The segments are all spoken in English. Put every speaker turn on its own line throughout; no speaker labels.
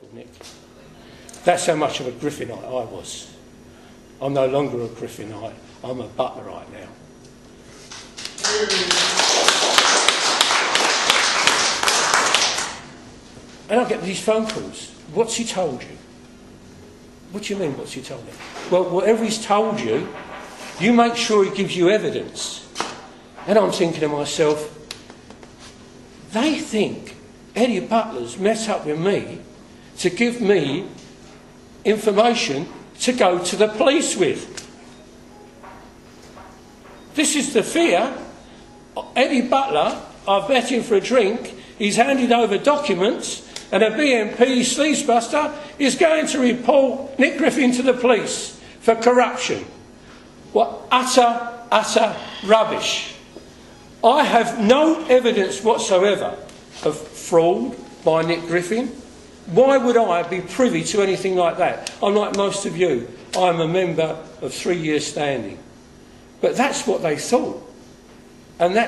people, Nick. That's how much of a Griffinite I was. I'm no longer a Griffinite, I'm a Butlerite now. And I get these phone calls. What's he told you? What do you mean, what's he told me? Well, whatever he's told you, you make sure he gives you evidence. And I'm thinking to myself, they think Eddie Butler's met up with me to give me information to go to the police with. This is the fear. Eddie Butler, I've met him for a drink, he's handed over documents, and a BNP sleazebuster is going to report Nick Griffin to the police for corruption. What utter rubbish. I have no evidence whatsoever of fraud by Nick Griffin. Why would I be privy to anything like that? Unlike most of you, I'm a member of 3 years standing. But that's what they thought. And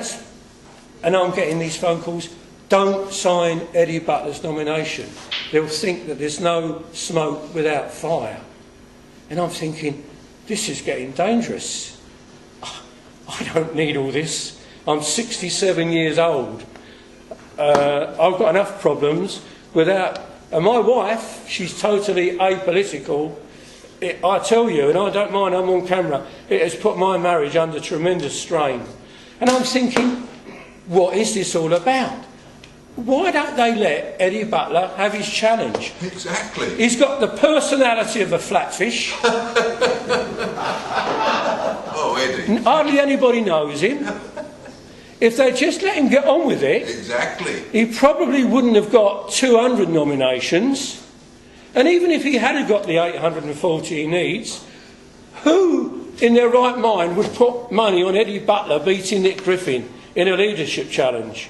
I'm getting these phone calls, don't sign Eddie Butler's nomination. They'll think that there's no smoke without fire. And I'm thinking, this is getting dangerous. I don't need all this. I'm 67 years old. I've got enough problems without... And my wife, she's totally apolitical. I tell you, and I don't mind, I'm on camera, it has put my marriage under tremendous strain. And I'm thinking, what is this all about? Why don't they let Eddie Butler have his challenge?
Exactly.
He's got the personality of a flatfish.
Oh, Eddie.
Hardly anybody knows him. If they just let him get on with it,
exactly,
he probably wouldn't have got 200 nominations. And even if he had got the 840 he needs, who in their right mind would put money on Eddie Butler beating Nick Griffin in a leadership challenge?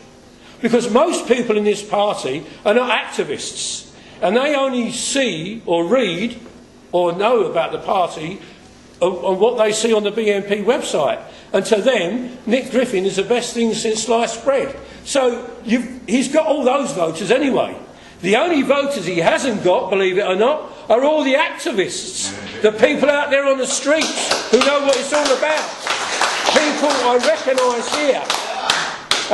Because most people in this party are not activists, and they only see or read or know about the party on what they see on the BNP website. And to them, Nick Griffin is the best thing since sliced bread. So he's got all those voters anyway. The only voters he hasn't got, believe it or not, are all the activists, the people out there on the streets who know what it's all about. People I recognise here.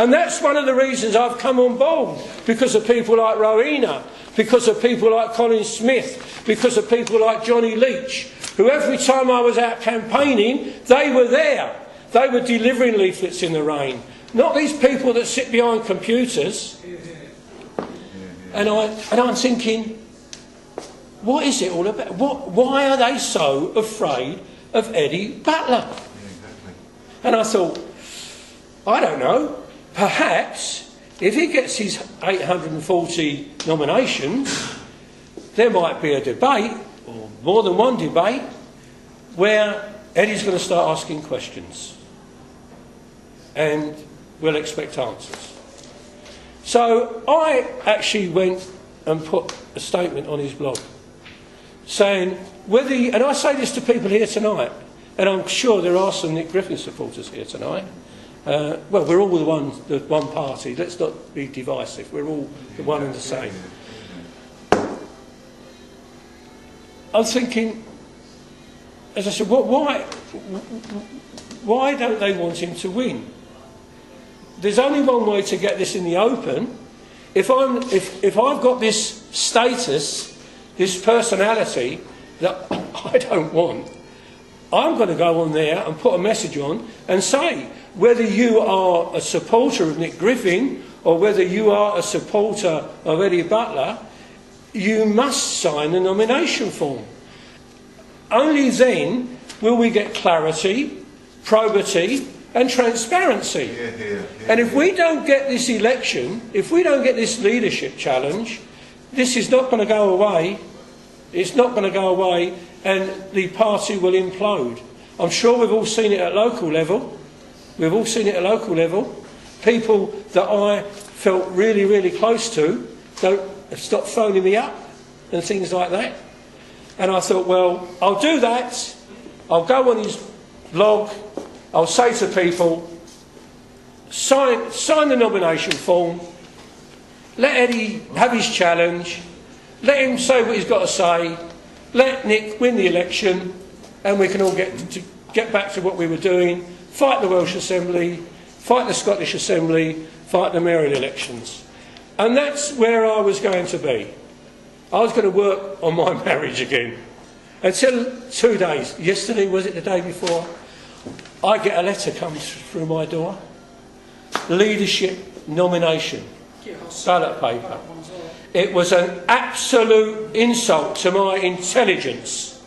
And that's one of the reasons I've come on board, because of people like Rowena, because of people like Colin Smith, because of people like Johnny Leach, who every time I was out campaigning, they were there. They were delivering leaflets in the rain. Not these people that sit behind computers. And I'm thinking, what is it all about? Why are they so afraid of Eddie Butler? And I thought, I don't know. Perhaps, if he gets his 840 nominations, there might be a debate, or more than one debate, where Eddie's going to start asking questions. And we'll expect answers. So I actually went and put a statement on his blog, saying whether he, and I say this to people here tonight, and I'm sure there are some Nick Griffin supporters here tonight. Well, we're all the one party. Let's not be divisive. We're all the one and the same. I'm thinking, as I said, why don't they want him to win? There's only one way to get this in the open. If I've got this status, this personality that I don't want, I'm going to go on there and put a message on and say, whether you are a supporter of Nick Griffin or whether you are a supporter of Eddie Butler, you must sign the nomination form. Only then will we get clarity, probity and transparency. And if we don't get this election, if we don't get this leadership challenge, this is not going to go away. It's not going to go away, and the party will implode. I'm sure we've all seen it at local level. We've all seen it at local level. People that I felt really, really close to have stopped phoning me up and things like that. And I thought, well, I'll do that. I'll go on his blog. I'll say to people, sign the nomination form. Let Eddie have his challenge. let him say what he's got to say, let Nick win the election, and we can all get back to what we were doing, fight the Welsh Assembly, fight the Scottish Assembly, fight the mayoral elections. And that's where I was going to be. I was going to work on my marriage again. Until 2 days, yesterday, was it the day before, I get a letter come through my door. Leadership nomination, ballot paper. It was an absolute insult to my intelligence.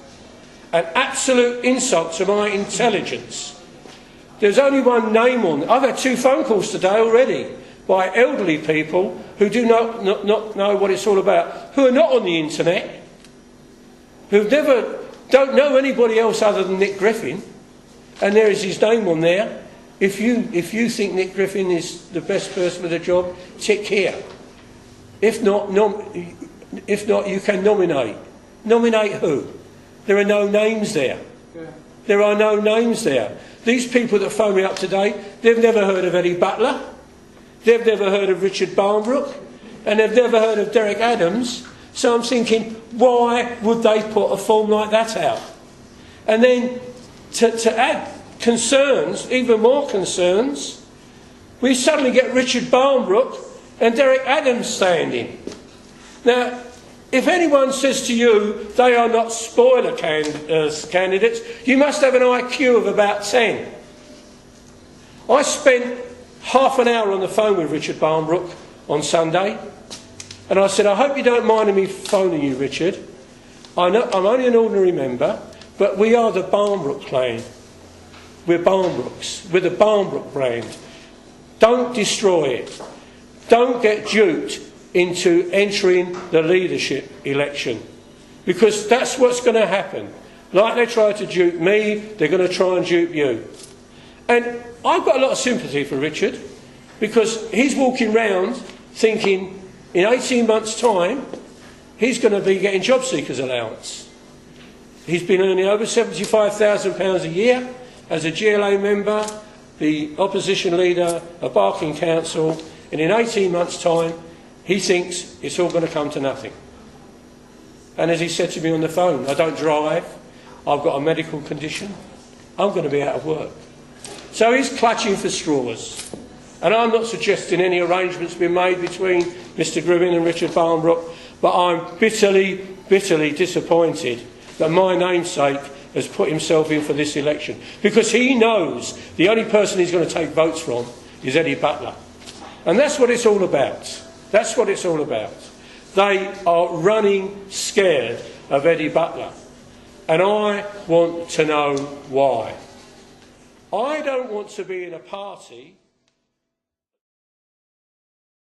An absolute insult to my intelligence. There's only one name on it. I've had 2 phone calls today already by elderly people who do not know what it's all about, who are not on the internet, who don't know anybody else other than Nick Griffin, and there is his name on there. If you think Nick Griffin is the best person for the job, tick here. If not, you can nominate. Nominate who? There are no names there. Yeah. There are no names there. These people that phone me up today, they've never heard of Eddie Butler, they've never heard of Richard Barnbrook, and they've never heard of Derek Adams. So I'm thinking, why would they put a form like that out? And then to add concerns, even more concerns, we suddenly get Richard Barnbrook and Derek Adams standing. Now, if anyone says to you they are not spoiler candidates, you must have an IQ of about 10. I spent half an hour on the phone with Richard Barnbrook on Sunday, and I said, I hope you don't mind me phoning you, Richard. I'm only an ordinary member, but we are the Barnbrook clan. We're Barnbrooks. We're the Barnbrook brand. Don't destroy it. Don't get duped into entering the leadership election, because that's what's going to happen. Like they tried to dupe me, they're going to try and dupe you. And I've got a lot of sympathy for Richard, because he's walking round thinking in 18 months' time he's going to be getting job seekers allowance. He's been earning over £75,000 a year as a GLA member, the opposition leader of Barking Council, and in 18 months' time he thinks it's all going to come to nothing. And as he said to me on the phone, I don't drive, I've got a medical condition, I'm going to be out of work. So he's clutching for straws. And I'm not suggesting any arrangements be made between Mr Griffin and Richard Barnbrook, but I'm bitterly, bitterly disappointed that my namesake has put himself in for this election, because he knows the only person he's going to take votes from is Eddie Butler. And that's what it's all about. That's what it's all about. They are running scared of Eddie Butler. And I want to know why. I don't want to be in a party